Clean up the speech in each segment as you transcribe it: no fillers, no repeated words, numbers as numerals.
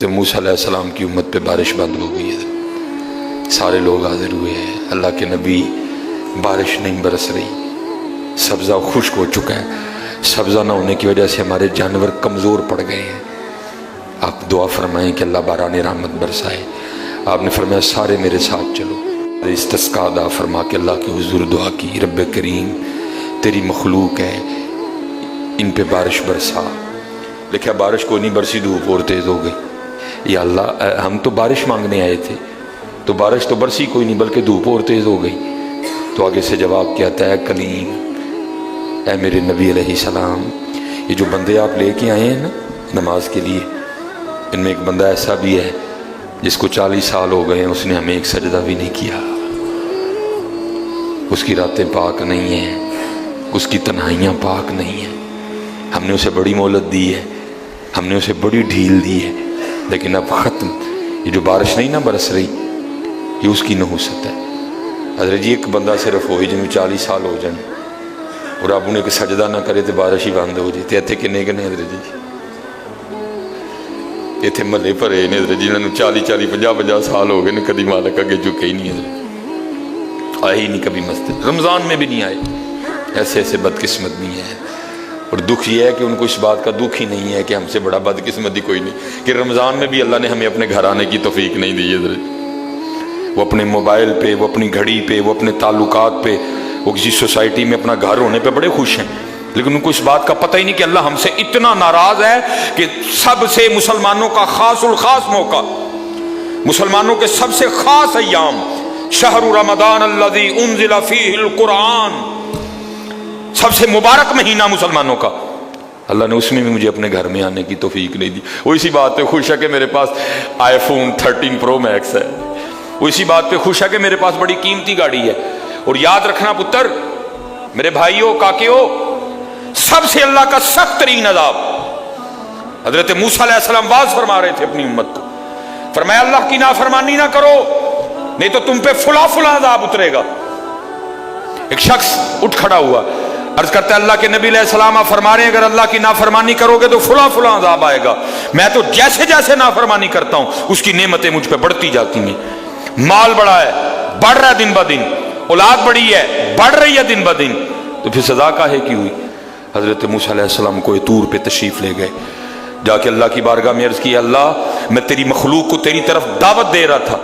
موسیٰ علیہ السلام کی امت پہ بارش بند ہو گئی ہے، سارے لوگ حاضر ہوئے ہیں، اللہ کے نبی بارش نہیں برس رہی، سبزہ خشک ہو چکا ہے، سبزہ نہ ہونے کی وجہ سے ہمارے جانور کمزور پڑ گئے ہیں، آپ دعا فرمائیں کہ اللہ باران رحمت برسائے۔ آپ نے فرمایا سارے میرے ساتھ چلو، استسقاء ادا فرما کے اللہ کے حضور دعا کی، رب کریم تیری مخلوق ہے، ان پہ بارش برسا۔ لکھا بارش کو نہیں برسی، دھوپ اور تیز ہو گئی۔ یا اللہ ہم تو بارش مانگنے آئے تھے، تو بارش تو برسی کوئی نہیں بلکہ دھوپ اور تیز ہو گئی۔ تو آگے سے جواب کیا آتا ہے، کلیم اے میرے نبی علیہ السلام، یہ جو بندے آپ لے کے آئے ہیں نا نماز کے لیے، ان میں ایک بندہ ایسا بھی ہے جس کو 40 سال ہو گئے ہیں، اس نے ہمیں ایک سجدہ بھی نہیں کیا، اس کی راتیں پاک نہیں ہیں، اس کی تنہائیاں پاک نہیں ہیں، ہم نے اسے بڑی مہلت دی ہے، ہم نے اسے بڑی ڈھیل دی ہے، لیکن اب ختم۔ یہ جو بارش نہیں نہ برس رہی، یہ اس کی نحوست ہے۔ حضرت جی ایک بندہ صرف ہوئی جن میں 40 سال ہو جائیں اور آپ انہیں کہ سجدہ نہ کرے تو بارش ہی بند ہو جاتی۔ اتنے کنے کنے حضرت جی اتنے محلے بھرے نے حضرت جی، انہوں نے 40 سال ہو گئے نے، کدی مالک اگے جھکے ہی نہیں، حضرت آئے ہی نہیں کبھی مسجد، رمضان میں بھی نہیں آئے۔ ایسے ایسے بدقسمت نہیں ہے، اور دکھ یہ ہے کہ ان کو اس بات کا دکھ ہی نہیں ہے کہ ہم سے بڑا بدقسمت ہی کوئی نہیں، کہ رمضان میں بھی اللہ نے ہمیں اپنے گھر آنے کی توفیق نہیں دی ہے۔ وہ اپنے موبائل پہ، وہ اپنی گھڑی پہ، وہ اپنے تعلقات پہ، وہ کسی سوسائٹی میں اپنا گھر ہونے پہ بڑے خوش ہیں، لیکن ان کو اس بات کا پتہ ہی نہیں کہ اللہ ہم سے اتنا ناراض ہے کہ سب سے مسلمانوں کا خاص الخاص موقع، مسلمانوں کے سب سے خاص ایام، شہر رمضان الذی انزل فیہ القرآن، سب سے مبارک مہینہ مسلمانوں کا، اللہ نے اس میں بھی مجھے اپنے گھر میں آنے کی توفیق نہیں دی۔ وہ اسی بات پہ خوش ہے کہ میرے پاس آئی فون 13 پرو میکس ہے، وہ اسی بات پہ خوش ہے کہ میرے پاس بڑی قیمتی گاڑی ہے۔ اور یاد رکھنا پتر، میرے بھائیوں کاکیوں، سب سے اللہ کا سخت ترین عذاب، حضرت موسیٰ علیہ السلام واز فرما رہے تھے اپنی امت کو، فرمایا اللہ کی نافرمانی نہ کرو نہیں تو تم پہ فلاں فلاں عذاب اترے گا۔ ایک شخص اٹھ کھڑا ہوا، عرض کرتا ہے اللہ کے نبی علیہ السلام آپ فرما رہے ہیں اگر اللہ کی نافرمانی کرو گے تو فلاں فلاں عذاب آئے گا، میں تو جیسے جیسے نافرمانی کرتا ہوں اس کی نعمتیں مجھ پہ بڑھتی جاتی ہیں، مال بڑا ہے، بڑھ رہا ہے دن بدن، اولاد بڑی ہے، بڑھ رہی ہے دن بدن، تو پھر سزا کاہے کی ہوئی؟ حضرت موسیٰ علیہ السلام کو طور پہ تشریف لے گئے، جا کے اللہ کی بارگاہ میں عرض کی اللہ میں تیری مخلوق کو تیری طرف دعوت دے رہا تھا،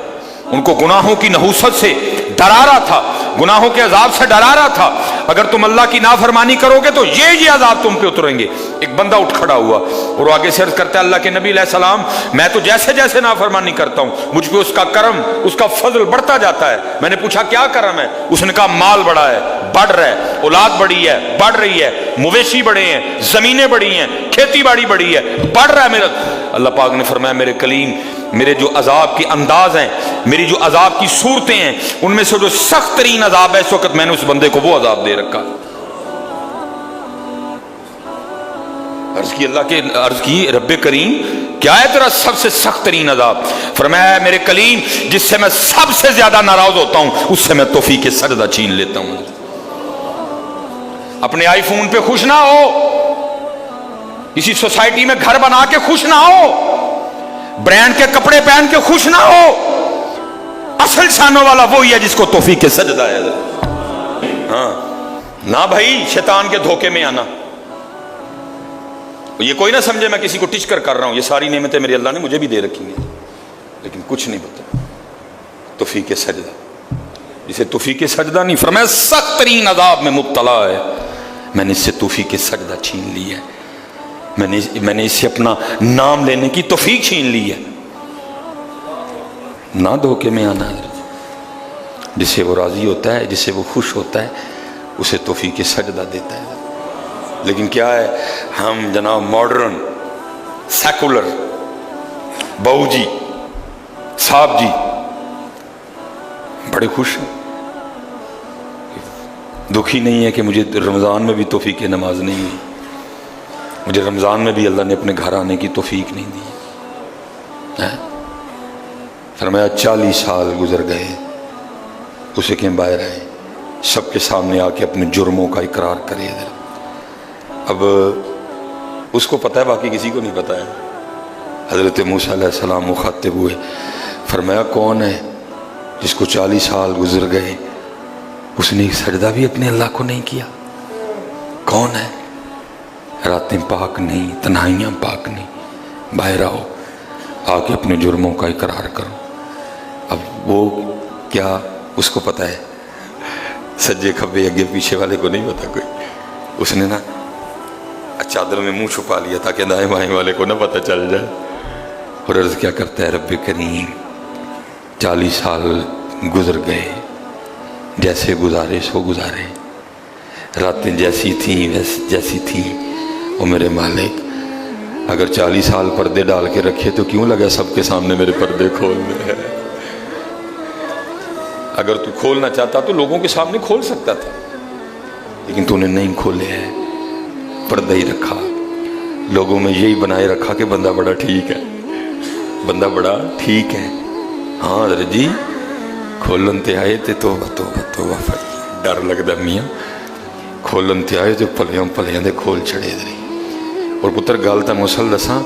ان کو گناہوں کی نحوست سے ڈرا رہا تھا، گناہوں کے عذاب سے ڈرا رہا تھا، اگر تم اللہ کی نافرمانی کرو گے تو یہ عذاب تم پہ اتریں گے۔ ایک بندہ اٹھ کھڑا ہوا اور آگے سے عرض کرتا ہے اللہ کے نبی علیہ السلام میں تو جیسے جیسے نافرمانی کرتا ہوں مجھ پہ اس کا کرم، اس کا فضل بڑھتا جاتا ہے۔ میں نے پوچھا کیا کرم ہے؟ اس نے کہا مال بڑا ہے، بڑھ رہا ہے، اولاد بڑی ہے، بڑھ رہی ہے، مویشی بڑے ہیں، زمینیں بڑی ہیں، کھیتی باڑی بڑی ہے، بڑھ رہا ہے میرا۔ اللہ پاک نے فرمایا میرے کلیم میرے جو عذاب کے انداز ہیں، میری جو عذاب کی صورتیں ہیں، ان میں سے جو سخت ترین عذاب ہے اس وقت میں نے اس بندے کو وہ عذاب دے رکھا۔ عرض کی رب کریم کیا ہے تیرا سب سے سخت ترین عذاب؟ فرمایا میرے کلیم جس سے میں سب سے زیادہ ناراض ہوتا ہوں اس سے میں توفیق سجدہ چھین لیتا ہوں۔ اپنے آئی فون پہ خوش نہ ہو، کسی سوسائٹی میں گھر بنا کے خوش نہ ہو، برانڈ کے کپڑے پہن کے خوش نہ ہو، اصل شانوں والا وہی ہے جس کو توفیق سجدہ ہے۔ ہاں نہ بھائی شیطان کے دھوکے میں آنا، یہ کوئی نہ سمجھے میں کسی کو ٹچ کر رہا ہوں، یہ ساری نعمتیں میرے اللہ نے مجھے بھی دے رکھی ہیں، لیکن کچھ نہیں پتا توفیق سجدہ، جسے توفیق سجدہ نہیں، فرمایا سخت ترین عذاب میں مبتلا ہے، میں نے اس سے توفیق سجدہ چھین لی ہے، میں نے اس سے اپنا نام لینے کی توفیق چھین لی ہے۔ نہ دھوکے میں آنا، جس سے وہ راضی ہوتا ہے، جس سے وہ خوش ہوتا ہے اسے توفیق سجدہ دیتا ہے۔ لیکن کیا ہے ہم جناب ماڈرن سیکولر بہو جی صاحب جی بڑے خوش ہیں، دکھی نہیں ہے کہ مجھے رمضان میں بھی توفیق نماز نہیں ہوئی، مجھے رمضان میں بھی اللہ نے اپنے گھر آنے کی توفیق نہیں دی۔ فرمایا 40 سال گزر گئے، اسے کہ باہر آئے سب کے سامنے آ کے اپنے جرموں کا اقرار کرے۔ اب اس کو پتہ ہے، باقی کسی کو نہیں پتہ ہے، حضرت موسیٰ علیہ السلام مخاطب ہوئے، فرمایا کون ہے جس کو 40 سال گزر گئے اس نے ایک سجدہ بھی اپنے اللہ کو نہیں کیا؟ کون ہے؟ راتیں پاک نہیں، تنہائیاں پاک نہیں، باہر آؤ، آ کے اپنے جرموں کا اقرار کرو۔ اب وہ کیا اس کو پتہ ہے؟ سجے کھبے اگے پیچھے والے کو نہیں پتا کوئی۔ اس نے نا چادر میں منہ چھپا لیا تاکہ دائیں بائیں والے کو نہ پتہ چل جائے، اور عرض کیا کرتا ہے، رب کریم 40 سال گزر گئے، جیسے گزارے سو گزارے، راتیں جیسی تھیں جیسی تھیں، اور میرے مالک اگر 40 سال پردے ڈال کے رکھے تو کیوں لگا سب کے سامنے میرے پردے کھولنے ہیں؟ اگر تو کھولنا چاہتا تو لوگوں کے سامنے کھول سکتا تھا، لیکن تو نے نہیں کھولے ہیں، پردہ ہی رکھا، لوگوں میں یہی بنائے رکھا کہ بندہ بڑا ٹھیک ہے، بندہ بڑا ٹھیک ہے۔ ہاں حضرت جی کھولن تے آئے تے توبہ توبہ توبہ، ڈر لگدا میاں، کھولن تے آئے تے پلیاں پلیاں دے کھول چڑے دے۔ اور پتر گل تا مسل دساں،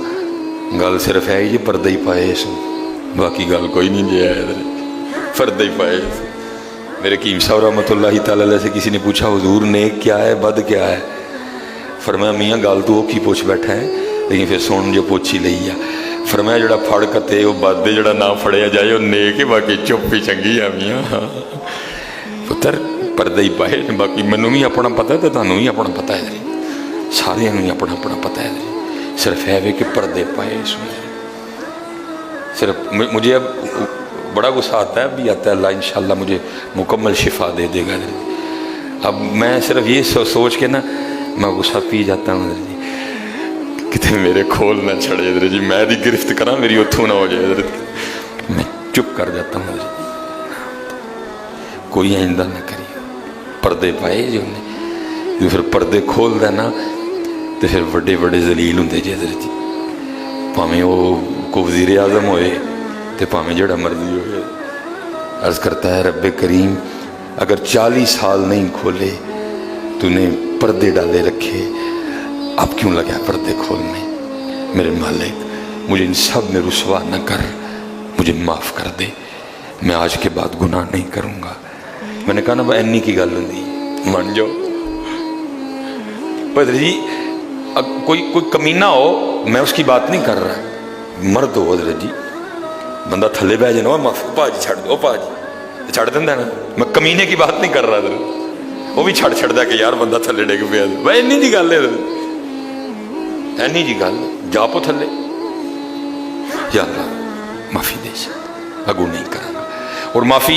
گل صرف ہے یہ پردہ ہی پائے سو، باقی گل کوئی نہیں جی ہے، پردہ ہی پائے سو۔ میرے قیم صاحب رحمۃ اللہ تعالیٰ علیہ سے کسی نے پوچھا حضور نیک کیا ہے بد کیا ہے؟ فرمایا میاں گل تو اوکھی پوچھ بیٹھا ہے، لیکن پھر سن جو پوچھی لئی ہے۔ فرمایا جڑا پھڑ کتے وہ بد دے، جڑا نہ پھڑیا جائے وہ نیک ہے، باقی چپ ہی چنگی ہے میاں۔ پتر پردہ ہی پائے، باقی منوں بھی اپنا پتہ ہے تو تانوں بھی اپنا پتہ ہے، سارے ہی اپنا اپنا پتہ ہے، صرف ہے کہ پردے پائے اس میں۔ صرف مجھے اب بڑا غصہ آتا ہے، اب بھی آتا ہے، اللہ انشاءاللہ مجھے مکمل شفا دے دے گا۔ اب میں صرف یہ سوچ کے نا میں غصہ پی جاتا ہوں حضرت جی، کتے میرے کھول نہ چھڑے حضرت جی، میں دی گرفت کرا میری اتھو نہ ہو جائے حضرت، میں چپ کر جاتا ہوں حضرت جی، کوئی آئندہ نہ کری۔ پردے پائے جو انہیں، جو پھر پردے کھول دینا تو پھر بڑے بڑے ذلیل ہوں جی حضرت جی، پاویں وہ کو وزیر اعظم ہوئے تو پاویں جڑا مرضی ہوئے۔ عرض کرتا ہے رب کریم اگر 40 سال نہیں کھولے تو نے پردے ڈالے رکھے، اب کیوں لگا پردے کھولنے؟ میرے مالک مجھے ان سب میں رسوا نہ کر، مجھے معاف کر دے، میں آج کے بعد گناہ نہیں کروں گا۔ میں نے کہا نا اینی کی گل نہیں مان جاؤ پدر جی، کوئی کمینہ ہو، میں اس کی بات نہیں کر رہا، مرد ہو حضرت جی، بندہ تھلے بہ جانا معاف پا جی چھڑ دو، پا جی چھڑ دینا نا، میں کمینے کی بات نہیں کر رہا حضرت، وہ بھی چھڑ چھڑ دا کہ یار بندہ تھلے ڈگ پیا، بھائی اینی جی گل ہے حضرت، اینی جی گل جا پو تھلے، یا اللہ معافی دے سکتا، اگو نہیں کرا گا۔ اور معافی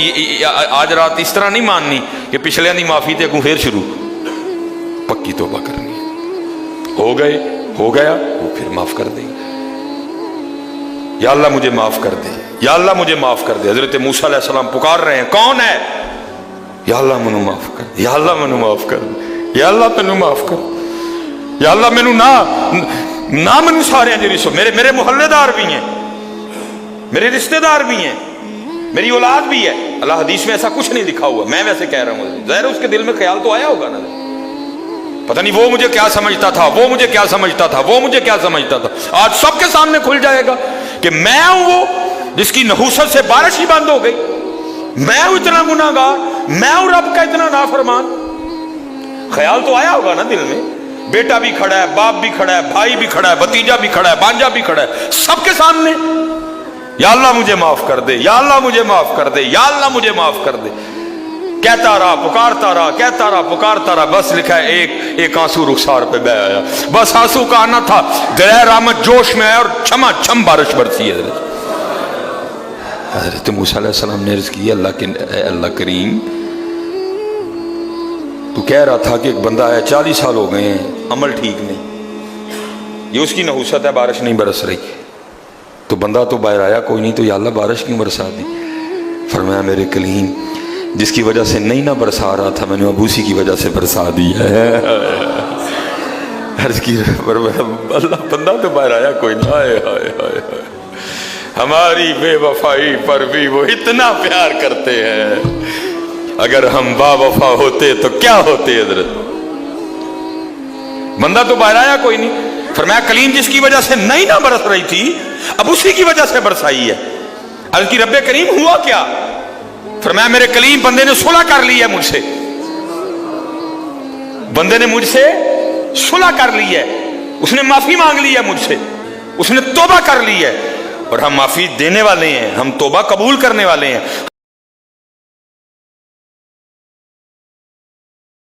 آج رات اس طرح نہیں ماننی کہ پچھلے دی معافی تے اگوں پھر شروع، پکی توبہ کرنی، ہو گئے ہو گیا وہ پھر معاف کر دیں، یا اللہ مجھے معاف کر دے، یا اللہ مجھے معاف کر دے۔ حضرت موسیٰ علیہ السلام پکار رہے ہیں، کون ہے؟ یا اللہ مینوں معاف کر دے، یا اللہ مینوں معاف کر دے، یا اللہ مینوں معاف کر دے، یا اللہ مینوں نہ مینوں سارے جی رسو، میرے محلے دار بھی ہیں، میرے رشتہ دار بھی ہیں، میری اولاد بھی ہے۔ اللہ حدیث میں ایسا کچھ نہیں لکھا ہوا، میں ویسے کہہ رہا ہوں، ظاہر اس کے دل میں خیال تو آیا ہوگا نا، پتہ نہیں وہ مجھے کیا سمجھتا تھا، وہ مجھے کیا سمجھتا تھا، وہ مجھے کیا سمجھتا تھا۔ آج سب کے سامنے کھل جائے گا کہ میں ہوں وہ جس کی نحوست سے بارش ہی بند ہو گئی، میں ہوں اتنا گناہ گار، میں ہوں رب کا اتنا نافرمان۔ خیال تو آیا ہوگا نا دل میں، بیٹا بھی کھڑا ہے، باپ بھی کھڑا ہے، بھائی بھی کھڑا ہے، بھتیجا بھی کھڑا ہے، بانجا بھی کھڑا ہے، سب کے سامنے یا اللہ مجھے معاف کر دے، یا اللہ مجھے معاف کر دے، یا اللہ مجھے معاف کر دے، کہتا رہا پکارتا رہا، کہتا رہا پکارتا رہا، بس لکھا ہے ایک آنسو رخسار پہ بہ آیا، بس آنسو کا آنا تھا، غیر رحمت جوش میں آیا اور چھما چھم بارش برسی ہے۔ حضرت موسیٰ علیہ السلام نے عرض کی اللہ کریم تو کہہ رہا تھا کہ ایک بندہ ہے 40 سال ہو گئے ہیں عمل ٹھیک نہیں، یہ اس کی نحوست ہے، بارش نہیں برس رہی، تو بندہ تو باہر آیا کوئی نہیں، تو یا اللہ بارش کیوں برسا دی؟ فرمایا میرے کلیم جس کی وجہ سے نہیں نہ برسا رہا تھا میں نے اب اسی کی وجہ سے برسا دی ہے۔ عرض کی اللہ بندہ تو باہر آیا کوئی نہیں، ہائے ہائے ہائے ہائے، ہماری بے وفائی پر بھی وہ اتنا پیار کرتے ہیں، اگر ہم با وفا ہوتے تو کیا ہوتے حضرت؟ بندہ تو باہر آیا کوئی نہیں، فرمایا کلیم جس کی وجہ سے نہیں نہ برس رہی تھی اب اسی کی وجہ سے برسائی ہے. عرض کی رب کریم ہوا کیا؟ فرمایا میرے کلیم بندے نے صلح کر لی ہے مجھ سے، بندے نے مجھ سے صلح کر لی ہے، اس نے معافی مانگ لی ہے مجھ سے، اس نے توبہ کر لی ہے. اور ہم معافی دینے والے ہیں، ہم توبہ قبول کرنے والے ہیں.